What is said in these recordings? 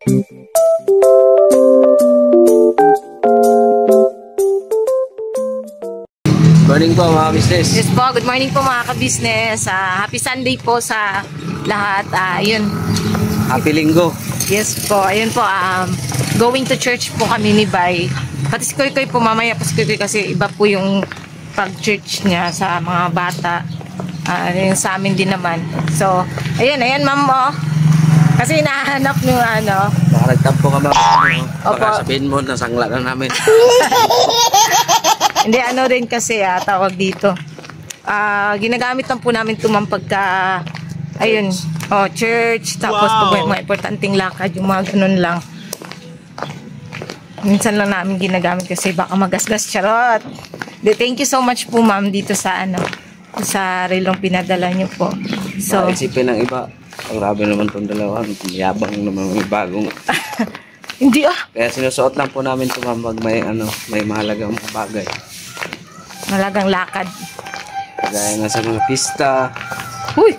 Morning po mga business. Yes po, good morning po mga ka-business. Happy Sunday po sa lahat. Ayun. Happy Linggo. Yes po, ayun po. Going to church po kami ni Bay. Pati si Koy po mamaya po si Koy kasi iba po yung pag-church niya sa mga bata. Yung sa amin din naman. So, ayun ma'am mo. Kasi nahanap nyo Baka nagtampo ka ba? Opo. Baka sabihin mo, nasangla na namin. Hindi, rin kasi tawag dito. Ginagamit lang po namin ito ma'am pagka, ayun, church, tapos pag may mga importanteng lakad, yung mga ganun lang. Minsan lang namin ginagamit kasi baka magasgas, charot. Thank you so much po ma'am dito sa sa relong pinadala niyo po. So, isipin ng iba, grabe naman itong dalawa, yabang naman may bagong. Hindi Kaya sinusuot lang po namin ito ma'am pag may mahalagang bagay. Malagang lakad. Kaya nga sa mga pista. Uy!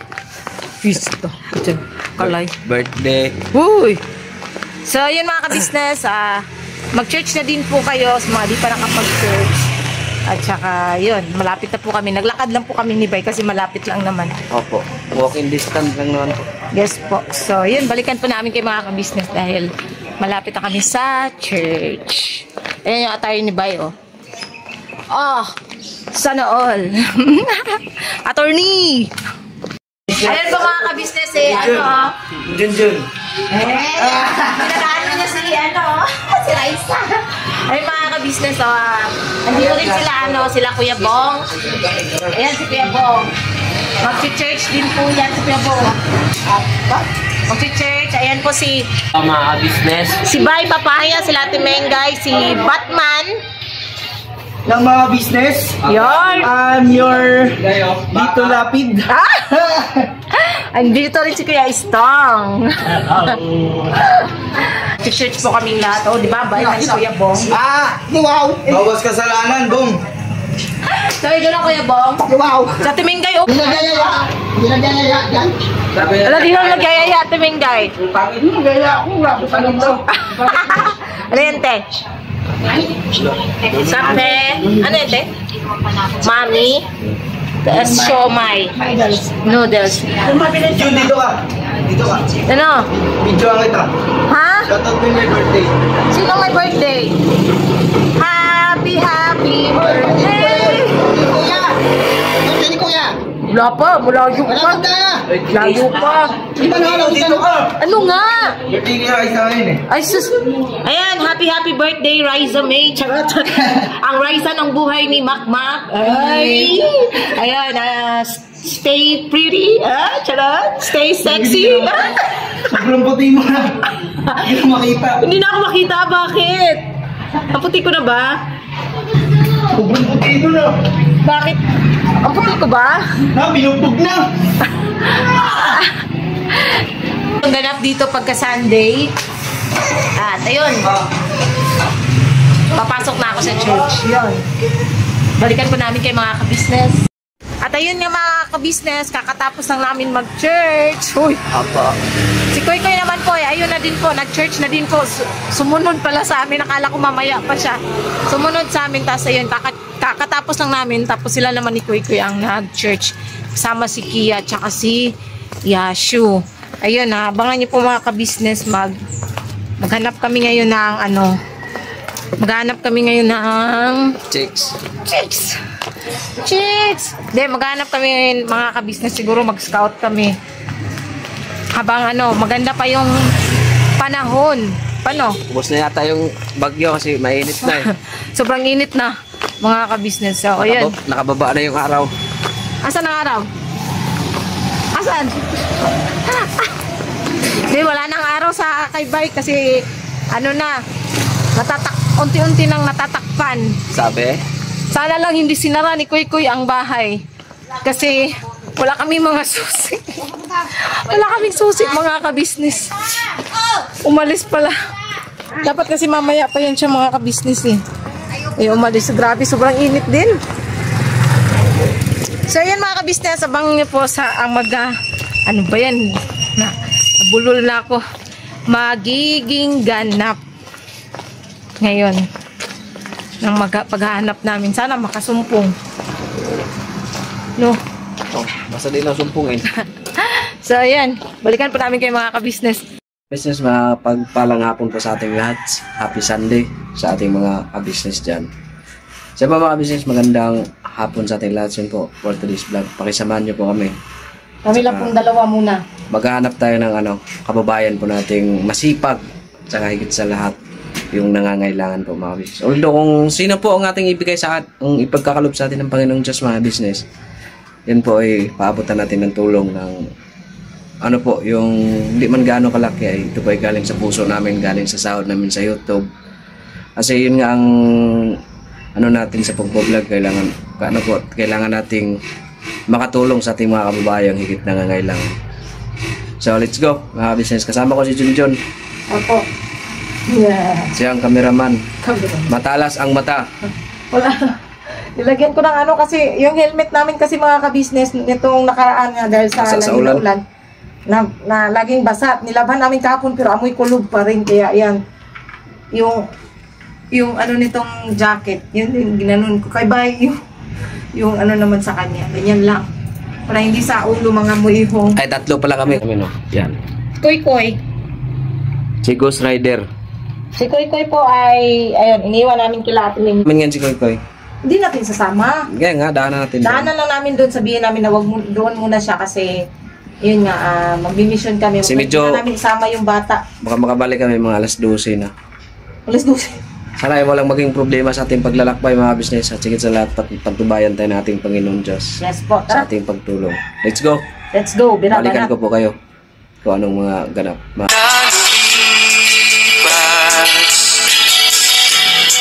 Pista. Kalay. Birthday. Uy! So, yun mga ka-business. Mag-church na din po kayo sa mga di pa nakapag-church. At saka, yun. Malapit na po kami. Naglakad lang po kami ni Bay kasi malapit lang naman. Opo. Walking distance lang naman po. Yes po. So, yun. Balikan po namin kay mga ka-business dahil malapit na kami sa church. Ayan yung attire ni Bay, sana all. Attorney! Ayan po mga ka-business Junjun. Pinadaan niya si Raisa. Ayun mga ka-business, andito rin sila Kuya Bong. Ayan si Kuya Bong. Mag-church din po yan si Kuya Bong. Mag-church, ayan po si Mga business. si Bay Papaya, si Ate Mengay, si Batman. Ng mga business. Yon. I'm your Dito Lapid. Andito rin si Kuya Istong. Church po kaming lahat. Di ba? Bayan ni Kuya Bong. Wow! Bawas kasalanan, Bong. So, ito na Kuya Bong. Wow! Sa Timingay, Hindi nagayaya dyan. Wala din ako nagayaya, Timingay. Hindi nagayaya ako. Grabe pa nito. Ano yan, te? Sape. Ano yan, te? Mami. Siomay. Noodles. Jun, dito ka. Dito ka. Ano? Video ang kita. Ha? Shoutout mo yung my birthday. Sino may birthday? Happy birthday! Kuya! Birthday ni Kuya! Wala pa, malayo pa. Layo pa. Dito na, dito ka. Ano nga? Birthday ni Raisa ngayon Ay, sus. Ayan, happy birthday, Raisa May. Charot. Ang Raisa ng buhay ni Makmak. Ay. Ayan, stay pretty. Charot. Stay sexy. Sobrang puti mo na. Hindi ko makita. Hindi na ako makita. Bakit? Ang puti ko na ba? Sobrang puti ito na. Bakit? Ang puti ko ba? Binugbog na. Ang ganap dito pagka Sunday. At ayun. Papasok na ako sa church. Yun. Balikan po namin kay mga ka-business. At ayun nga mga ka-business, kakatapos lang namin mag-church. Uy. Opo. Si Koy naman po, ayun na din po, nag-church na din po. Sumunod pala sa amin, nakala ko mamaya pa siya. Sumunod sa amin, tapos ayun, kakatapos lang namin, tapos sila naman ni Koy ang nag-church. Kasama si Kia, tsaka si Yashu. Ayun, abangan niyo po mga ka-business, maghanap kami ngayon ng maghanap kami ngayon ng Chicks. Maghanap kami mga ka-business, siguro mag-scout kami. Habang maganda pa yung panahon. Paano? Ubus na yata yung bagyo kasi mainit na Sobrang init na mga ka-business. So, ayun. Nakababa na yung araw. Asan ang araw? Asan? Wala nang araw sa kay Bay kasi unti-unti nang natatakpan. Sabi? Sana lang hindi sinara ni Kuy ang bahay. Kasi wala kami mga susi. Wala kaming susi mga ka-business. Umalis pala. Dapat kasi mamaya pa yan siya mga ka-business umalis. Grabe, sobrang init din. So yan mga ka-business, abang niyo po sa ano ba yan? Nabulol na ako. magiging ganap ngayon ng paghahanap namin. Sana makasumpong. No? Oh, basta din lang sumpungin. So, ayan. Balikan po namin kayo mga ka-business. Business, mapagpalang hapon po sa ating lahat. Happy Sunday sa ating mga ka-business dyan. Sa mga ka-business, magandang hapon sa ating lahat. Yun po, for today's vlog. Pakisamahan niyo po kami. Kami lang pong dalawa muna. Maghahanap tayo ng kababayan po nating masipag. Tsaka higit sa lahat, yung nangangailangan po mga business. Although kung sino po ang ating ibigay sa ang ipagkakalob sa atin ng Panginoong Diyos mga business, yun po ay paabutan natin ng tulong ng yung hindi man gaano kalaki ay ito po ay galing sa puso namin, galing sa sahod namin sa YouTube. Kasi yun nga ang natin sa pag-vlog, kailangan nating makatulong sa ating mga kababayang higit nangangailangan. So let's go mga business. Kasama ko si Junjun. Opo. Yeah. Siya ang cameraman. Matalas ang mata. Wala. Nilagyan ko ng kasi yung helmet namin kasi mga ka-business nitong nakaraan nga dahil sa ulan. Na laging basa. Nilaban namin kahapon pero amoy kulog pa rin. Kaya yan. Yung nitong jacket. Yun yung ginanon ko. Kay bay yung naman sa kanya. Ganyan lang. Para hindi sa ulo mga muihong. Ay, tatlo pala kami. Yan. Koy-koy. Si Ghost Rider. Si Koy-koy po ay, ayun, iniwan namin kila Ate Ling. Mingan si Koy-koy. Hindi natin sasama. Kaya nga, daanan natin. Daanan lang namin doon, sabihin namin na wag doon muna siya kasi, yun nga, mag-mission kami. Si medyo, hindi namin isama yung bata. Baka makabalik kami mga alas 12 na. Alas 12. Sana ay walang maging problema sa ating paglalakbay mga business at sigit sa lahat pagtubayan tayo ng ating Panginoong Diyos. Yes po. Sa ating pagtulong. Let's go. Let's go. Balikan ko po kayo kung anong mga ganap.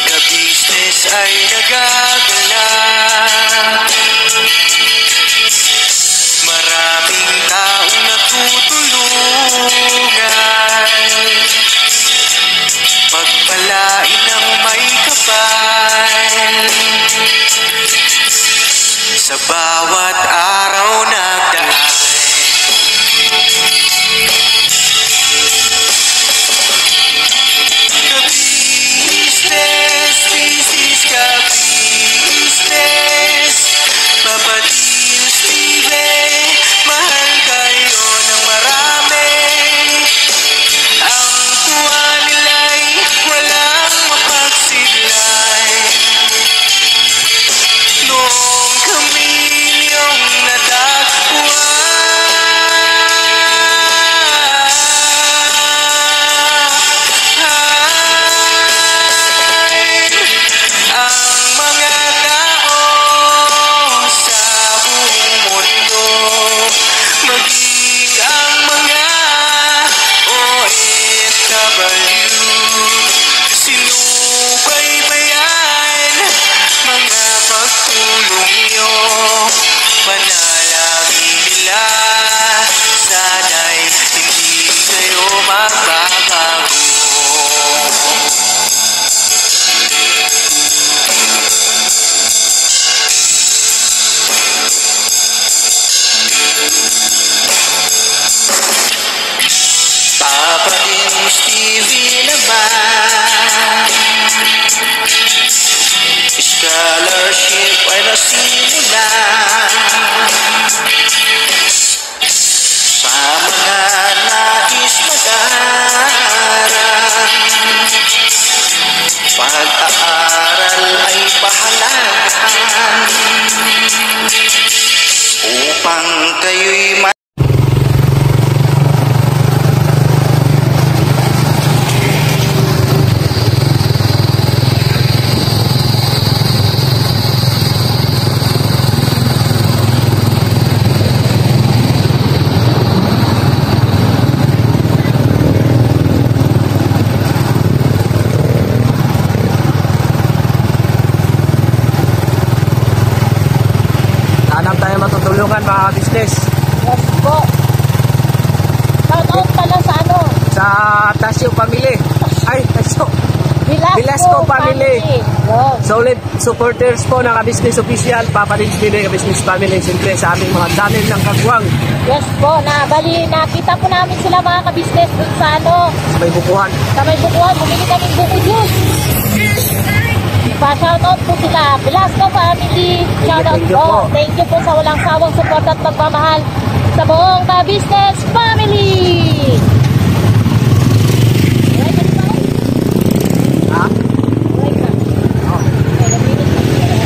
Ka-business ay nagagala. Maraming taong natutulungan. Pagpalain ng may kapal. Sa bawat araw nagdaan. Ka-business, business ka-business. Papadiyo Steve, mahal kayo ng marami. Ang tuwa nila'y walang mapagsidlay. Noong kami niyong natagpuan, ang mga tao sa buong mundo, maging ang mga OFW, sinubaybayan mga pagtulong nyo, panalangin nila, sana'y hindi kayo magbabago. Papading Stevie naman, scholarship ay nasimulan. Sa mga nais mag-aral, pag-aaral ay pahalaan upang kayo'y hanap tayo matutulungan mga business. Let's go. Shout out pala sa Sa Tasyo Family. Ay, Tasyo. Velasco family. Yes. Solid supporters po ng Ka-Business Official, Papa Rins TV, Ka-Business Family, siyempre sa aming mga channel ng Kagwang. Yes po, nakita po namin sila mga ka-business dun sa Sa may bukuhan. sa may bukuhan, bumili kami buko juice. Pa-shoutout po sila, Velasco family. Shoutout thank you po. po. Thank you po sa walang sawang support at pagmamahal sa buong ka-business family. Right na ba? Ha? Right na. Oh. Okay, nag-minute na sila.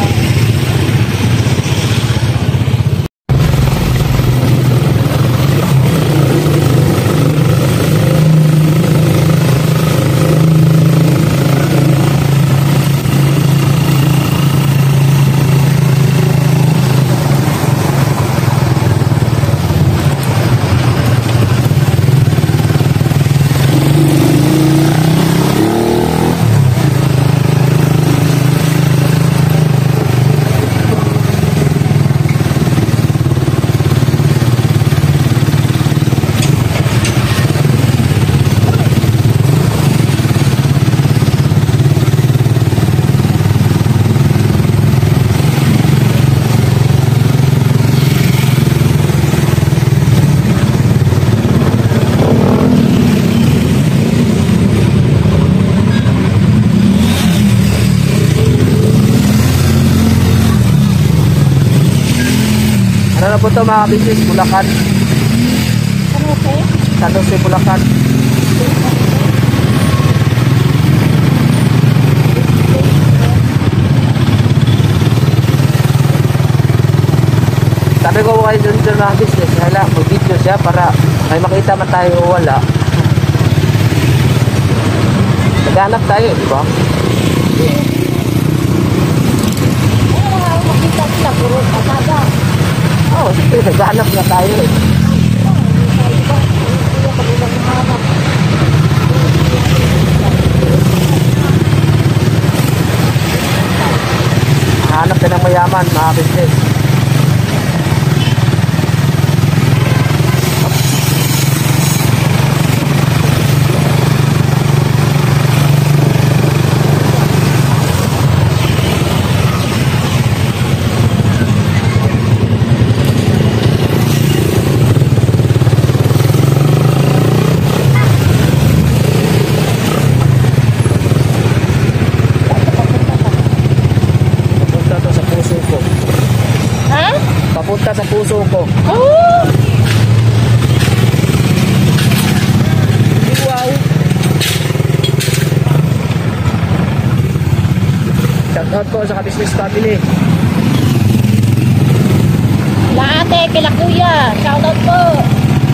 Ano na po ito mga business? Bulacan. Ano po? San Jose, Bulacan. Sabi ko kayo dun mga business, hala, mag-video siya para may makita man tayo o wala. Naghanap tayo, di ba? Ay, makita sila, puro kasada. Oo, siyempre, naghanap na tayo eh. Hanap ka ng mayaman, mga business. Papunta to sa puso ko. Ha? Papunta sa puso ko. Oh! Wow! Shout out po sa Ka-Business Family. Kila ate, kila kuya, shoutout po.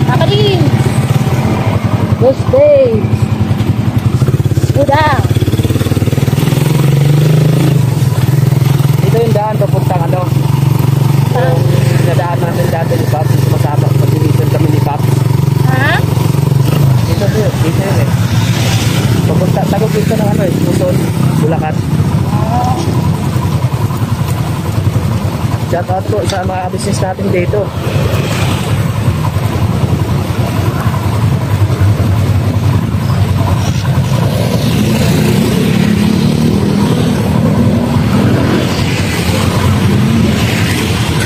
Kakalin. Good days. Good ah. Ito yung daan papuntang ano. Yung nadaan namin dati ni Pops. Sumasama. Pag-inisan kami ni Pops. Ha? Dito yun eh. Papunta. Tagog dito ng ano eh. Luzon. Bulacan. Shout out po sa mga business natin dito.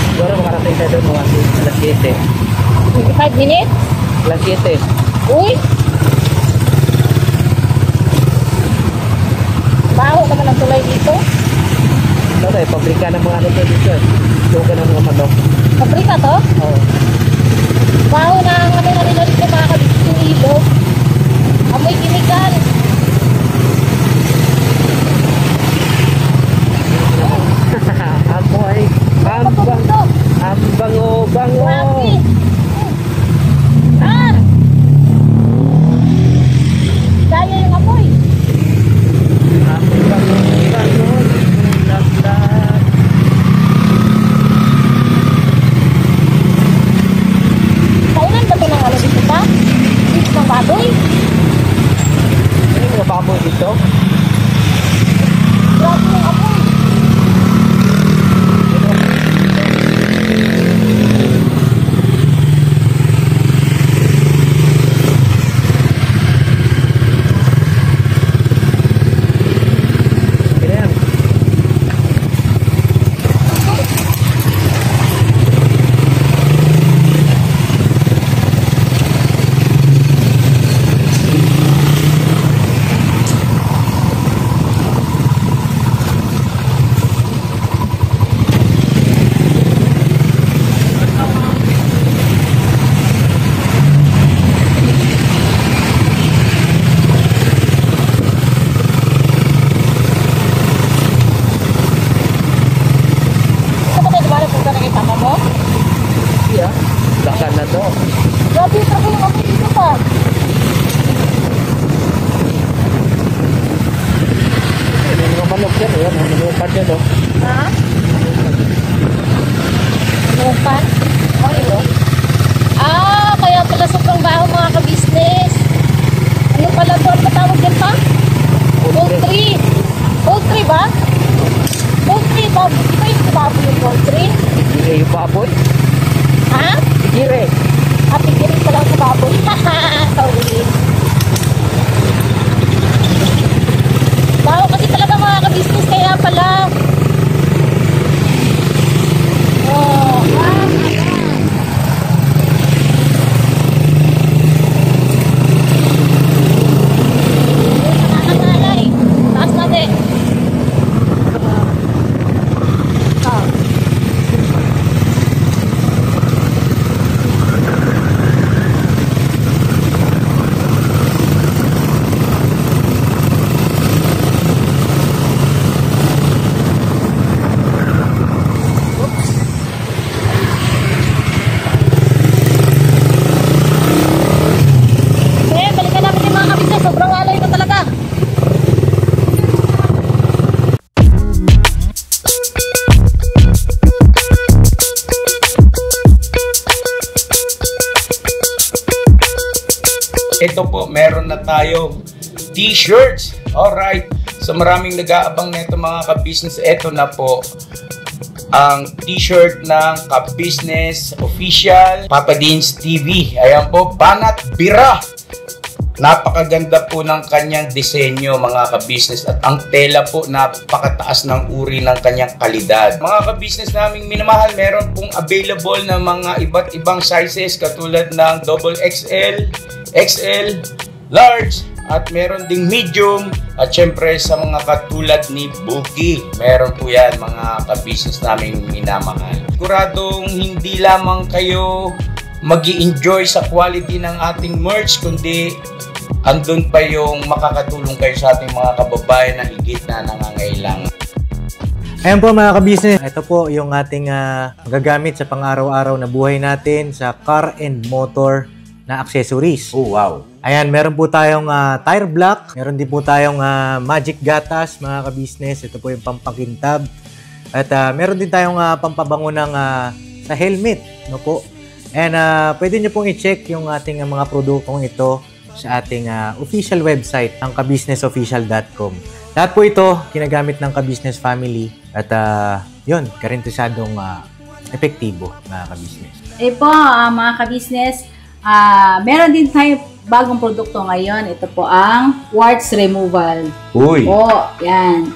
Siguro makarating tayo doon mga alas 7. 5 minutes? Alas 7. Uy! Baho naman ang tulay dito. Ano tayo? Pabrika ng mga ano to dito eh. Luga ng mga manok. Pabrika to? Oo. Baho na ang ano na nila dito mga kabisip yung ilog. Amoy kinikan. Amoy. Ang bango-bango. Grabe. Ah! Daya yung amoy. Ang bango-bango. Laglag. Kaunan ba ito ng ano dito ba? Dito ng baboy? Ha? Lupan? Ano? Kaya pala sobrang baho mga ka-business. Ano pala to? Ang patawag yan pa? Poultry. Poultry ba? Poultry ba? Ito yung baboy yung poultry? Hindi yung baboy. Ha? Gire. Pigirin pa lang sa baboy. Sorry. Baho kasi talaga mga ka-business. Kaya pala. Oh, nakakatalay. Taas natin. Balikan natin yung mga ka-business. Sobrang alay ito talaga. Ito po, meron na tayong t-shirts. Alright. So maraming nag-aabang nito mga ka-business. Ito na po ang t-shirt ng ka-business official Papa Dean's TV. Ayan po, Banat Bira. Napakaganda po ng kanyang disenyo mga ka-business at ang tela po napakataas ng uri ng kanyang kalidad. Mga ka-business naming minamahal, meron pong available na mga iba't ibang sizes katulad ng XXL, XL, large at meron ding medium at syempre sa mga katulad ni Bookie. Meron po yan mga ka-business naming minamahal. Siguradong hindi lamang kayo mag-i-enjoy sa quality ng ating merch kundi andun pa yung makakatulong kayo sa ating mga kababayan na higit na nangangailangan. Ayan po mga ka-business, ito po yung ating magagamit sa pang-araw-araw na buhay natin sa car and motor na accessories. Oh wow! Ayan, meron po tayong tire block, meron din po tayong magic gatas mga ka-business, ito po yung pampakintab. At meron din tayong pampabango ng sa helmet, no po. And pwede nyo pong i-check yung ating mga produktong ito sa ating official website, ang kabusinessofficial.com. Lahat po ito, kinagamit ng ka-business family at yun, karintisadong epektibo mga ka-business. Po, mga ka-business, meron din tayo bagong produkto ngayon. Ito po ang warts removal. Uy! Po, yan.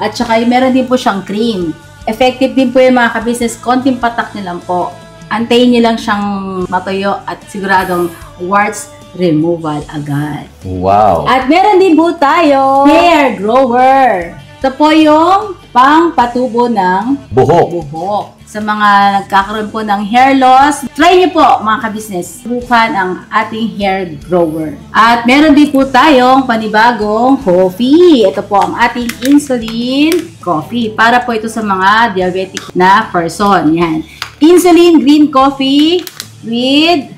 At saka meron din po siyang cream. Effective din po yung mga ka-business, konting patak nyo lang po. Antayin nyo lang siyang matuyo at siguradong warts removal agad. Wow! At meron din po tayo hair grower. Ito po yung pang-patubo ng buhok. Sa mga nagkakaroon po ng hair loss, try niyo po mga ka-business, subukan ang ating hair grower. At meron din po tayong panibagong coffee. Ito po ang ating insulin coffee. Para po ito sa mga diabetic na person. Yan. Insulin green coffee with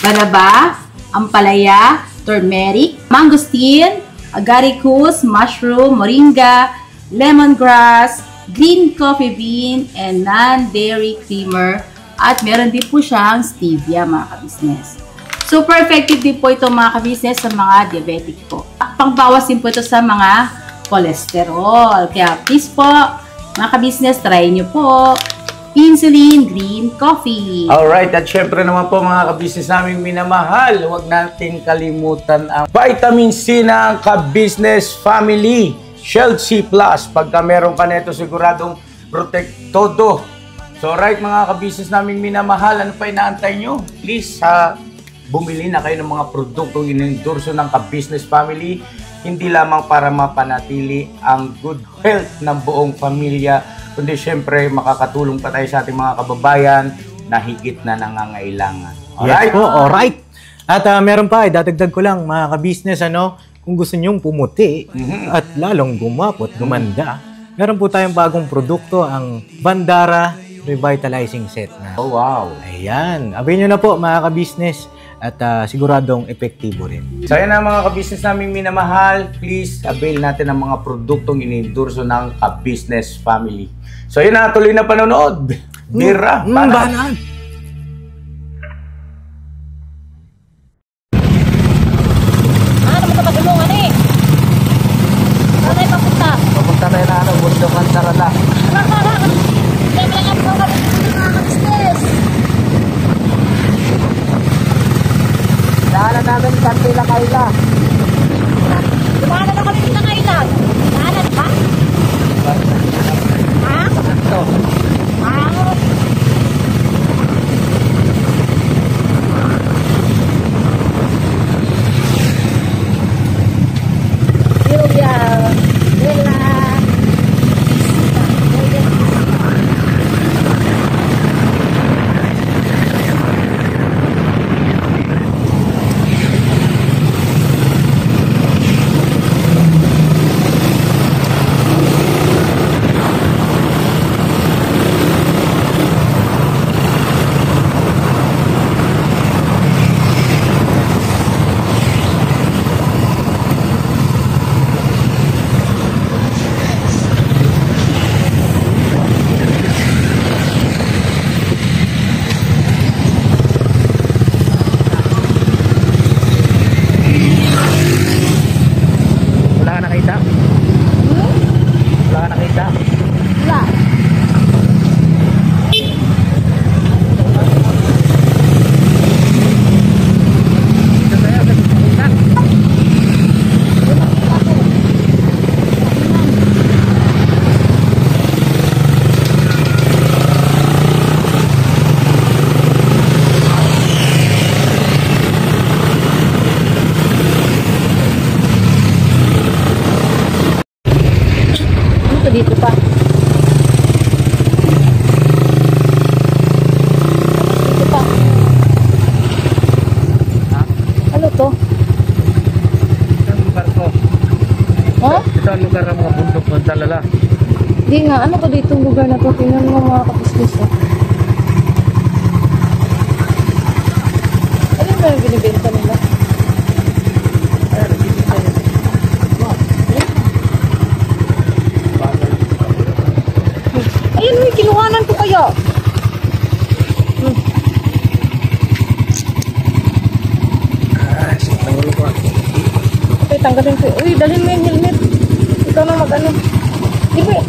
banaba, ampalaya, turmeric, mangosteen, agaricus, mushroom, moringa, lemongrass, green coffee bean, and non-dairy creamer. At meron din po siyang stevia mga ka-business. Super effective din po ito mga ka-business sa mga diabetic po. Pangbawas din po ito sa mga cholesterol. Kaya please po mga ka-business, try nyo po insulin green coffee. Alright, at syempre naman po mga ka-business naming minamahal, huwag natin kalimutan ang vitamin C ng ka-business family, Shield C+. Pagka meron ka nito, siguradong protect todo. So right mga ka-business naming minamahal, ano pa inaantay nyo? Please, bumili na kayo ng mga produktong inendorso ng ka-business family, hindi lamang para mapanatili ang good health ng buong pamilya, kundi syempre makakatulong pa tayo sa ating mga kababayan na higit na nangangailangan. Alright? Yes po, alright. At meron pa, dadagdag ko lang mga ka-business, kung gusto nyong pumuti at lalong gumapot, gumanda, meron po tayong bagong produkto, ang Bandara Revitalizing Set na. Oh wow! Ayan, abin nyo na po mga ka-business. at siguradong epektibo rin. So yan na mga ka-business namin minamahal, please avail natin ang mga produktong inendorso ng ka-business family. So yun na, tuloy na panonood. Bira, Banaan. Ano mo kapagulungan eh? Saan tayo papunta? Papunta tayo na bundok ang Sarala. Kaya lang ang mga business. Daanan namin Kantila Kaila. Dumana na kami ng kailan. Daanan ba? Ha? Ito. Ah. Julia. Wala ka nakita? Wala ka nakita? Wala. Ito tayo, nakita. Ano to dito pa? Dito pa. Ano to? Ito ang lugar ko. Ha? Ito ang lugar ng mga bundok ng Salala. Di nga, ano to dito yung lugar na to? Tingnan mo mga kabisnes eh. Ano ba yung binibenta nila? Ayun, may kinuhanan ko kaya. Tangulo ko. Okay, tanggalin ko. Uy, dalhin mo yung helmet. Ikaw na mag-ano. Di ba,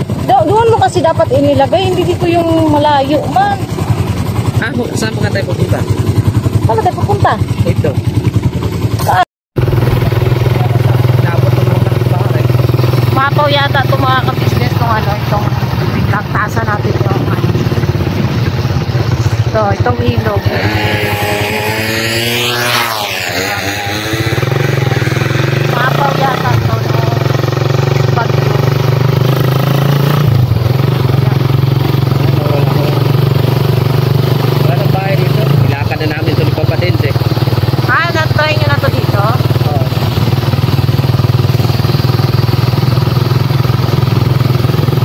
doon mo kasi dapat inilagay. Hindi dito yung malayo man. Saan pa tayo pupunta? Saan tayo pupunta? Ito. Saan? Nabot ng mga bahay. Mapaw yata itong mga ka-business nung ano, itong lagtasan natin yung ano. Ito, itong ilog. Mapaw yata ito no bagyo. Wala nang bahay dito. Ilakad na namin ito ni Papa Dins eh. Na-try nyo na to dito?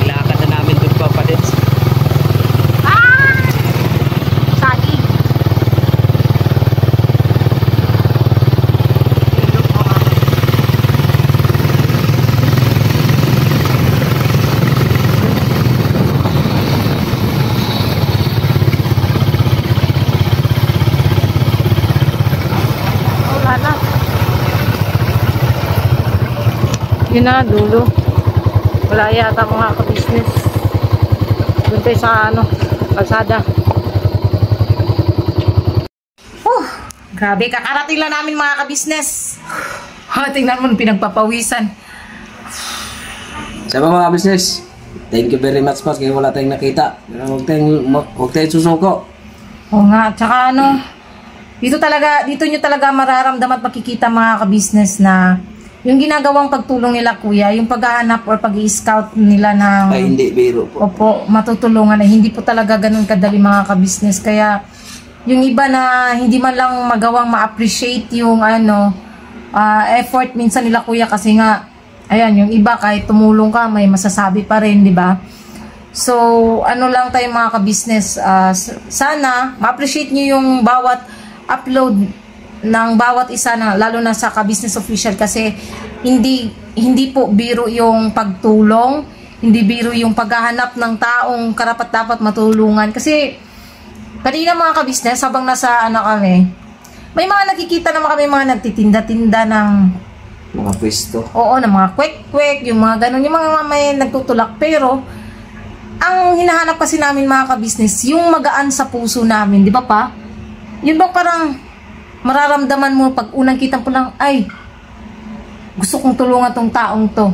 Ilakad na namin ito ni Papa Dins. Sagi. Ilog mo nga. Wala na. Yun na, dulo. Wala yata mga ka-business. Doon tayo sa ano, kalsada. Grabe, kakarating lang namin mga ka-business. Tingnan mo, pinagpapawisan. Sa mga business, thank you very much po kasi wala tayong nakita. Huwag tayong susuko. Oo nga, tsaka ano, dito nyo talaga mararamdaman at makikita mga ka-business na yung ginagawang pagtulong nila kuya, yung paghahanap or pag-i-scout nila ng... Ay, hindi, biro po. Opo, matutulungan na hindi po talaga ganun kadali mga ka-business. Kaya yung iba na hindi man lang magawang ma-appreciate yung ano, effort minsan nila kuya kasi nga, ayan, yung iba kahit tumulong ka, may masasabi pa rin, di ba? So, ano lang tayo mga ka-business, sana ma-appreciate nyo yung bawat upload ng bawat isa na lalo na sa ka-business official kasi hindi po biro yung pagtulong, hindi biro yung paghahanap ng taong karapat-dapat matulungan kasi kanina mga ka-business habang nasa kami, may mga nakikita naman kami mga nagtitinda-tinda ng Mga pwesto. oo, ng mga kwek-kwek, yung mga ganun, yung mga may nagtutulak pero ang hinahanap kasi namin mga ka-business, yung magaan sa puso namin, di ba pa? Yun ba parang mararamdaman mo pag unang kita po lang, ay, gusto kong tulungan tong taong to.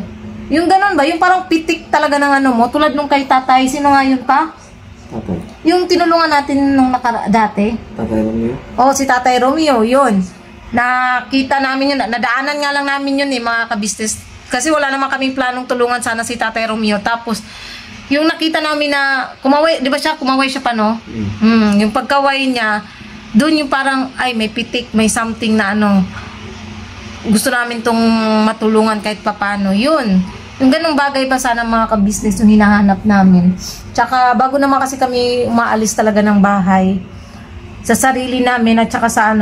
Yung ganun ba? Yung parang pitik talaga ng mo, tulad nung kay tatay, sino nga yun pa? Tatay. Yung tinulungan natin nung dati. Tatay Romeo. Oo, si Tatay Romeo, yun. Nakita namin yun, nadaanan nga lang namin yun mga ka-business. Kasi wala naman kaming planong tulungan sana si Tatay Romeo. Tapos, yung nakita namin na kumaway, di ba siya, kumaway siya pa, no? Yung pagkaway niya, doon yung parang, ay, may pitik, may something na gusto namin tong matulungan kahit papano. Yun. Yung ganung bagay ba sana mga ka-business yung hinahanap namin. Tsaka, bago naman kasi kami umaalis talaga ng bahay, sa sarili namin at tsaka sa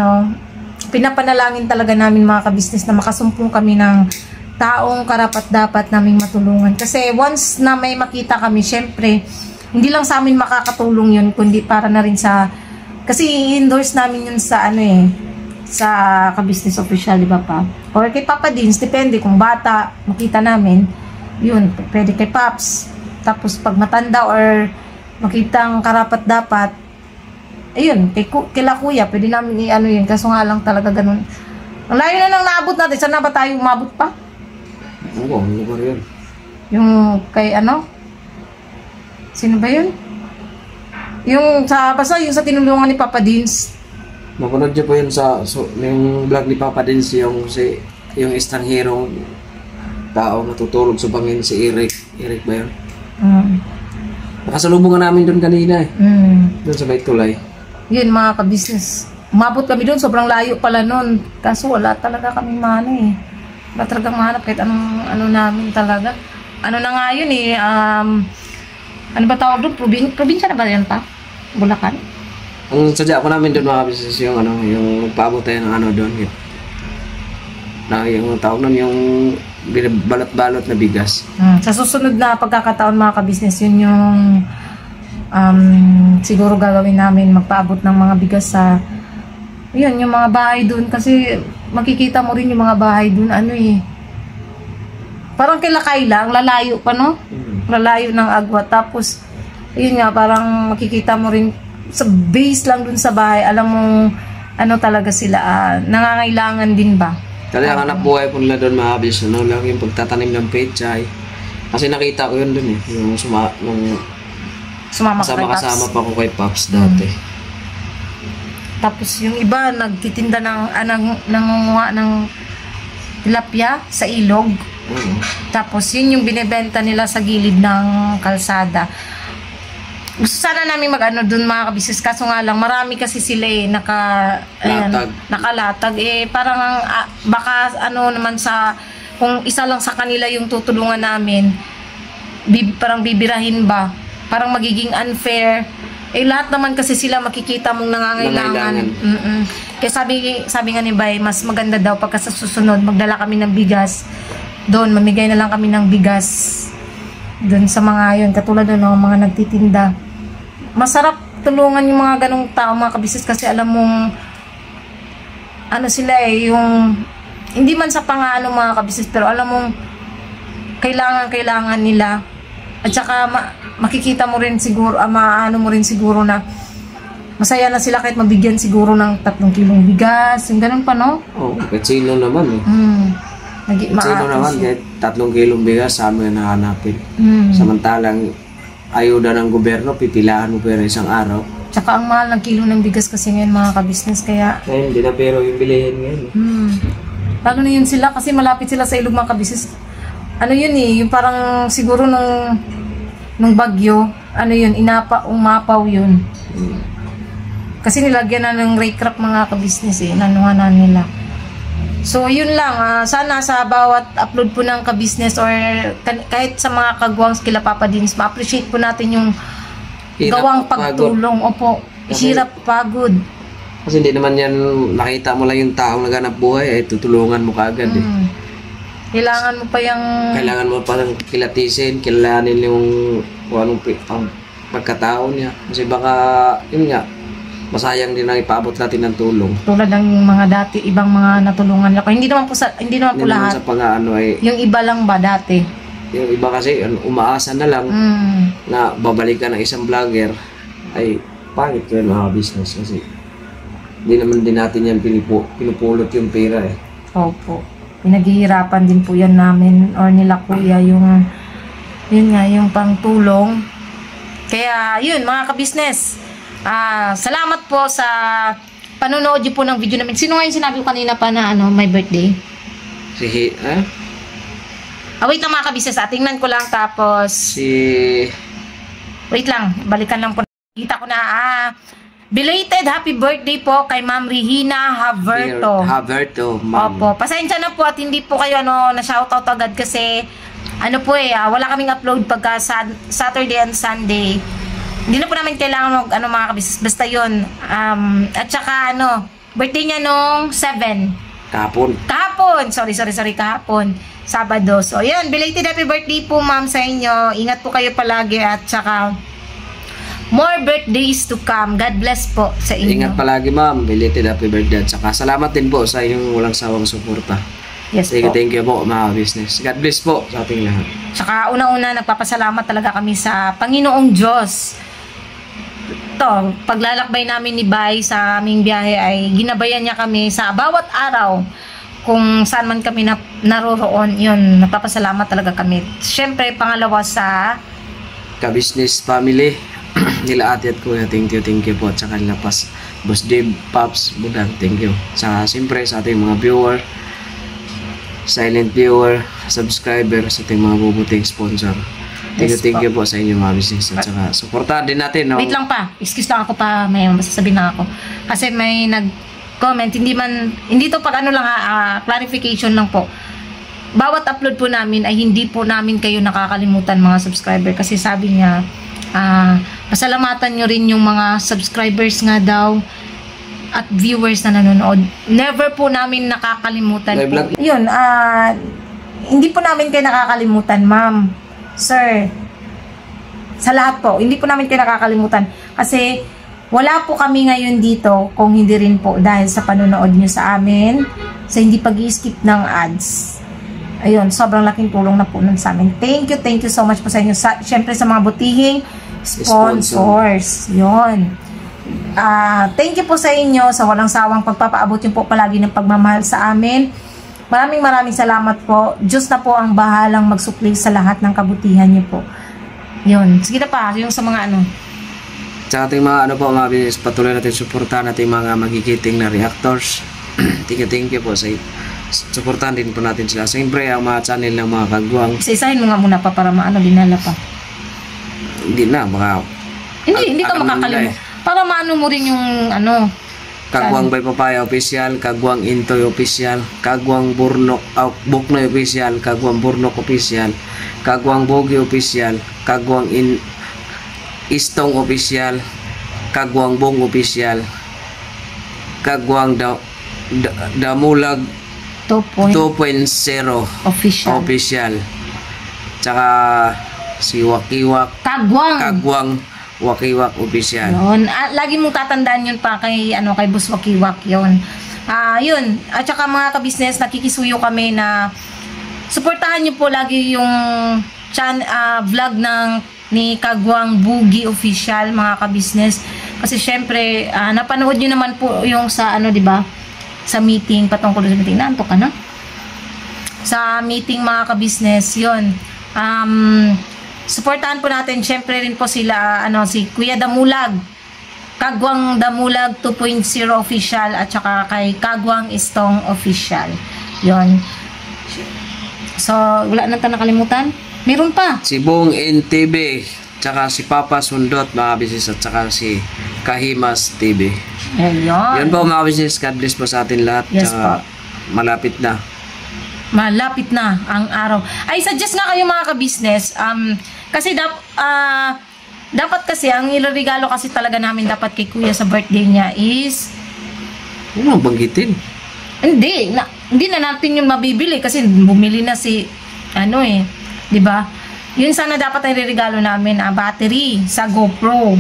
pinapanalangin talaga namin mga ka-business na makasumpong kami ng taong karapat-dapat naming matulungan. Kasi once na may makita kami, syempre, hindi lang sa amin makakatulong yun, kundi para na rin sa kasi i-endorse namin yun sa sa ka-business official, di ba pa? Or kay Papa Dins, depende kung bata, makita namin, yun, pwede kay Paps. Tapos pag matanda or makitang karapat-dapat, ayun, kila kuya, pwede namin yun, kaso nga lang talaga ganun. Ang layo na nang naabot natin, saan na ba tayo umabot pa? Oo, ano ba yun? Yung kay sino ba yun? Yung sa tinulungan ni Papa Dins. Mapanood niyo po yun yung vlog ni Papa Dins, yung estrangerong tao natutulog sa bangin, si Eric. Eric ba yun? Nakasalubungan namin doon kanina doon sa Bay Tulay. Yun mga ka-business. Umabot kami doon, sobrang layo pala noon. Kaso wala talaga kami wala talagang mahanap kahit anong namin talaga. Ano na nga yun ano ba tawag doon? Probinsya na ba yan pa? Bulacan? Ang sadya ko namin doon mga business yung paabot tayo ng doon. Yung tawag nun yung balot-balot na bigas. Sa susunod na pagkakataon mga ka-business, yun yung siguro gagawin namin, magpaabot ng mga bigas sa yung mga bahay doon kasi makikita mo rin yung mga bahay doon parang kilakay lang, lalayo pa no? Lalayo ng agwa. Tapos, yun nga, parang makikita mo rin sa base lang dun sa bahay. Alam mo, talaga sila, nangangailangan din ba? Talaga hanap buhay po nila doon mga kabis, lang yung pagtatanim ng pechay. Kasi nakita ko yun doon yung kasama pa ko kay Pops dati. Tapos yung iba, nagtitinda nangunguha ng tilapia sa ilog. Tapos yun yung binebenta nila sa gilid ng kalsada. Gusto sana namin dun mga kabisnes, kaso nga lang marami kasi sila nakalatag parang baka naman kung isa lang sa kanila yung tutulungan namin, parang bibirahin ba, parang magiging unfair. Lahat naman kasi sila makikita mong nangangailangan. Kaya sabi nga ni Bay, mas maganda daw pagka sa susunod magdala kami ng bigas doon, mamigay na lang kami ng bigas doon sa mga katulad doon ng mga nagtitinda. Masarap tulungan yung mga ganong tao mga kabisnes kasi alam mong sila yung hindi man sa pangano mga kabisnes, pero alam mong kailangan nila. At saka makikita mo rin siguro, mo rin siguro na masaya na sila kahit mabigyan siguro ng 3 kilong bigas, yung ganun pa, no? Oo, kahit sino naman sino naman, kahit 3 kilong bigas, sa amin nahanapin. Samantalang ayuda ng gobyerno, pipilahan mo pero isang araw. Tsaka ang mahal ng kilo ng bigas kasi ngayon mga kabisnes, kaya hindi na pero yung bilihin ngayon. Lalo na yun sila kasi malapit sila sa ilog mga kabisnes. Yung parang siguro nung bagyo, umapaw yun. Kasi nilagyan na ng raycraft mga kabisnes nanuha na nila. So yun lang, sana sa bawat upload po ng kabisnes or kahit sa mga kagawang kila Papa Dins, ma-appreciate po natin yung gawang pagtulong. Opo, hirap, pagod. Kasi hindi naman yan, nakita mo lang yung taong naghanap buhay, ay tutulungan mo kaagad eh. Kailangan mo pa yung... Kailangan mo pa kilatisin, kilalanin yung kung anong pagkatao niya. Kasi baka, yun nga, masayang din ang ipaabot natin ng tulong. Tulad ng mga dati, ibang mga natulungan ako. Hindi naman po lahat. Sa pang-ano ay... Yung iba lang ba dati? Yung iba kasi, umaasa na lang na babalikan ng isang vlogger, ay pangit ko yun mga business kasi hindi naman din natin yan pinupulot yung pera eh. Opo. Pinaghihirapan din po yan namin or nila kuya yung yun nga, yung pangtulong. Kaya yun mga ka-business, salamat po sa panonood niyo po ng video namin. Sino nga yung sinabi ko kanina pa na my birthday? Wait lang mga ka-business, tingnan ko lang tapos wait lang, balikan lang po. Kita ko na belated happy birthday po kay Ma'am Regina Haverto. Ma'am. Opo, pasensya na po at hindi po kayo na shoutout agad kasi wala kaming upload pagka Saturday and Sunday. Hindi na po namin kailangan mga kabisnes. Basta yun. At saka birthday niya nung 7. Kahapon. Sorry, kahapon. Sabado. So, yan. Belated happy birthday po ma'am sa inyo. Ingat po kayo palagi at saka more birthdays to come. God bless po sa inyo. Ingat palagi ma'am. Belated happy birthday. At saka salamat din po sa inyong walang sawang suporta. Yes po. Thank you po mga business. God bless po sa ating lahat. Saka una-una nagpapasalamat talaga kami sa Panginoong Diyos. Ito, paglalakbay namin ni Bay sa aming biyahe ay ginabayan niya kami sa bawat araw. Kung saan man kami naroroon, yun, napapasalamat talaga kami. Siyempre, pangalawa sa ka-business family nila ate at kuya, thank you po. At saka nila Boss Dave, Pops, Budang, thank you. Siyempre sa ating mga viewer, silent viewer, subscriber, sa ating mga bubuting sponsor. Thank you po sa inyo mga business. At saka supportahan din natin. Wait lang pa, excuse lang ako pa, may masasabihin lang ako. Kasi may nag-comment, hindi to pag clarification lang po. Bawat upload po namin ay hindi po namin kayo nakakalimutan mga subscriber. Kasi sabi niya, pasalamatan nyo rin yung mga subscribers nga daw at viewers na nanonood. Never po namin nakakalimutan po. Yun, hindi po namin kayo nakakalimutan, ma'am. Sir, sa lahat po, hindi po namin kayo nakakalimutan. Kasi wala po kami ngayon dito kung hindi rin po dahil sa panonood nyo sa amin, sa hindi pag-i-skip ng ads. Ayun, sobrang laking tulong na po nun sa amin. Thank you so much po sa inyo. Siyempre sa mga butihing sponsors. Yun. Thank you po sa inyo sa walang sawang pagpapaabot yung po palagi ng pagmamahal sa amin. Maraming salamat po. Diyos na po ang bahalang magsukli sa lahat ng kabutihan niyo po. Yun. Sige na pa, yung sa mga Sa ating mga mga business, patuloy natin suportahan natin mga magigiting na reactors. Thank you po sa suportahan din po natin sila. Siyempre ang mga channel ng mga kagwang. Isa-isahin mo nga muna pa para dinala pa. Hindi na, baka hindi ka makakalimutan. Para maano mo rin yung Kagwang by Papaya Official, Kagwang Intoy Official, Kagwang Buknoy Official, Kagwang Burnok Official, Kagwang Bogi Official, Kagwang Istong Official, Kagwang Bong Official, Kagwang Damulag 2.0 Official. Tsaka si Wakiwak Kagwang Wakiwak Official. Yun. Lagi mong tatandaan yun pa kay Boss Wakiwak yun. Yun. At saka mga ka-business, nakikisuyo kami na suportahan nyo po lagi yung vlog ni Kagwang Bugi Official, mga ka-business. Kasi syempre, napanood nyo naman po yung sa diba? Sa meeting, patungkol sa meeting. Naanto ka na? Sa meeting mga ka-business, yun. Suportahan po natin, syempre rin po sila, si Kuya Damulag, Kagwang Damulag 2.0 Official, at saka kay Kagwang Istong Official. Yon. So, wala na tayo nakalimutan? Meron pa. Si Bong NTV, tsaka si Papa Sundot, mga business, at saka si Kahimas TV. Ayun. Yun po mga business, God bless po sa atin lahat. Yes po. Malapit na ang araw. Ay, suggest nga kayo mga ka-business, kasi dapat kasi ang ilarigalo kasi talaga namin dapat kay Kuya sa birthday niya is Huwag mo banggitin. Hindi na natin yung mabibili kasi bumili na si, di ba? Yun sana dapat ang regalo namin, battery sa GoPro.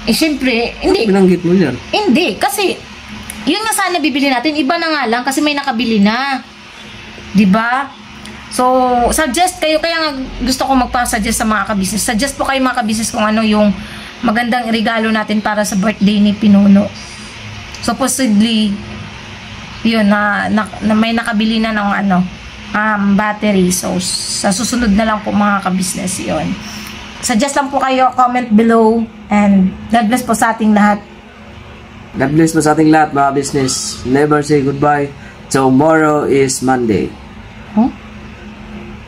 Siyempre, hindi. Binanggit mo yan. Hindi, kasi, yun nga sana bibili natin, iba na nga lang kasi may nakabili na. Di ba? So, suggest kayo, kaya nga gusto ko magpa-suggest sa mga ka-business. Suggest po kayo mga ka-business kung ano yung magandang regalo natin para sa birthday ni Pinuno. Supposedly, yun, na may nakabili na ng battery. So, sa susunod na lang po mga ka-business yun. Suggest lang po kayo, comment below, and God bless po sa ating lahat. God bless po sa ating lahat mga business. Never say goodbye. Tomorrow is Monday.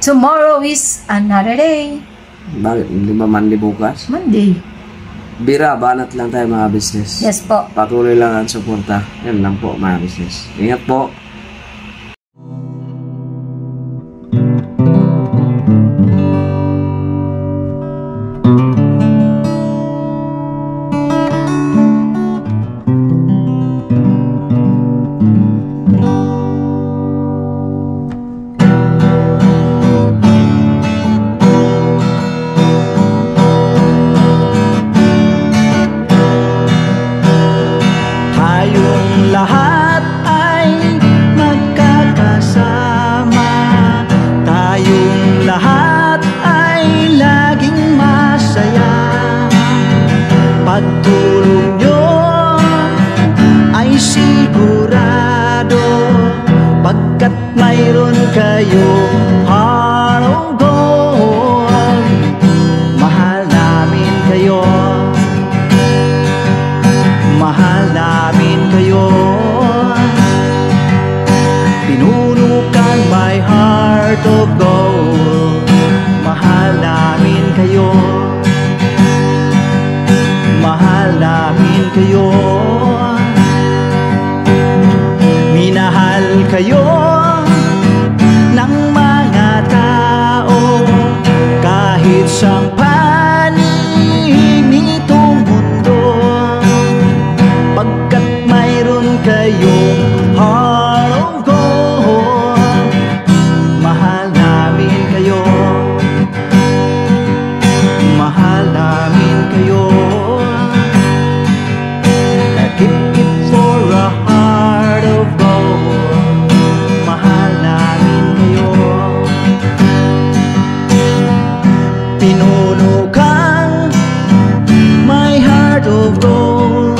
Tomorrow is another day. Bakit? Hindi ba Monday bukas? Monday. Bira, banat lang tayo mga business. Yes po. Patuloy lang ang suporta. Yan lang po mga business. Ingat po. Lahat ay magkakasama, tayong lahat ay laging masaya. Pagtulong nyo ay sigurado, pagkat mayroon kayong heart of gold. Mahal namin kayo, mahal namin kayo. Pinuno kang my heart of gold. Mahal namin kayo, mahal namin kayo. Minahal kayo ng mga tao kahit sa panig nitong mundo, pagkat mayroon kayong heart of gold. Mahal namin kayo, mahal namin kayo. Keep it for a heart of gold. Mahal namin kayo. Pinuno kang my heart of gold,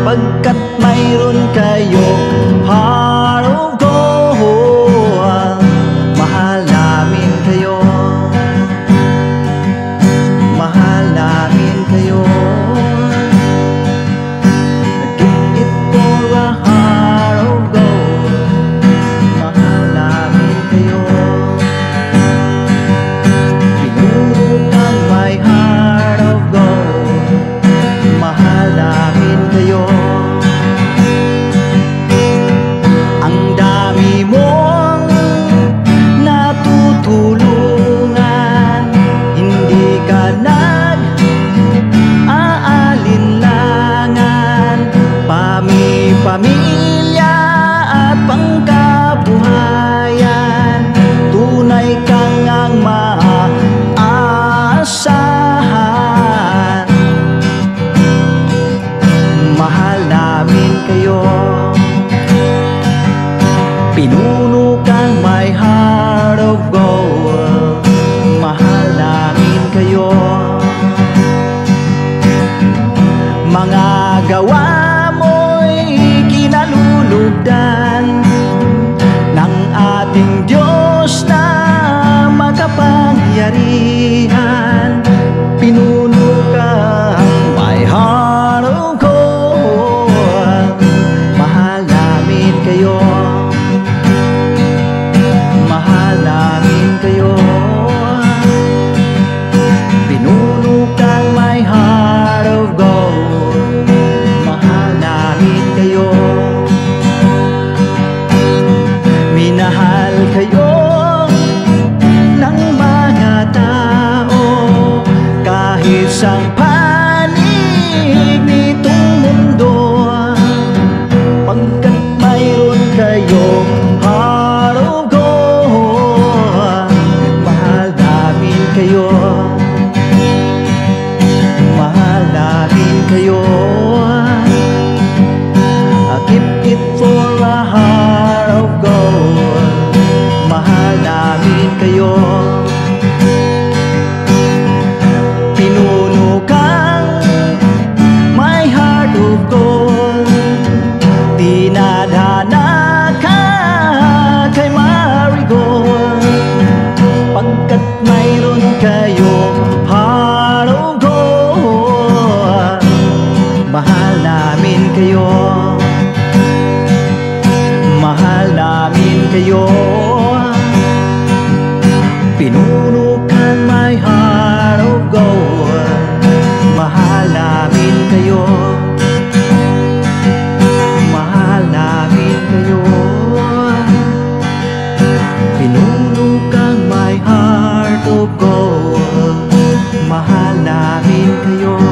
pagkat mayroon kayong heart of gold. Mahal namin kayo, mahal namin kayo. Give it for a heart of gold. Mahal namin kayo. Pinuno kang my heart of gold. Mahal namin kayo. Ang dami mong natutulungan, hindi ka nag-aalinlangan. Pamilya at pangkabuhayan, tunay kang ang maaasahan. Mahal namin kayo. Pinuno kang my heart of gold. Mahal namin kayo. Mga gawa mo'y kinalulugdan ng ating Diyos na makapangyarihan. Pinuno kang my heart of gold. Mahal namin kayo, mahal namin kayo. Pinuno kang my heart of gold. Mahal namin kayo. Minahal kayo ng mga tao kahit sa panig nitong mundo, akin kayo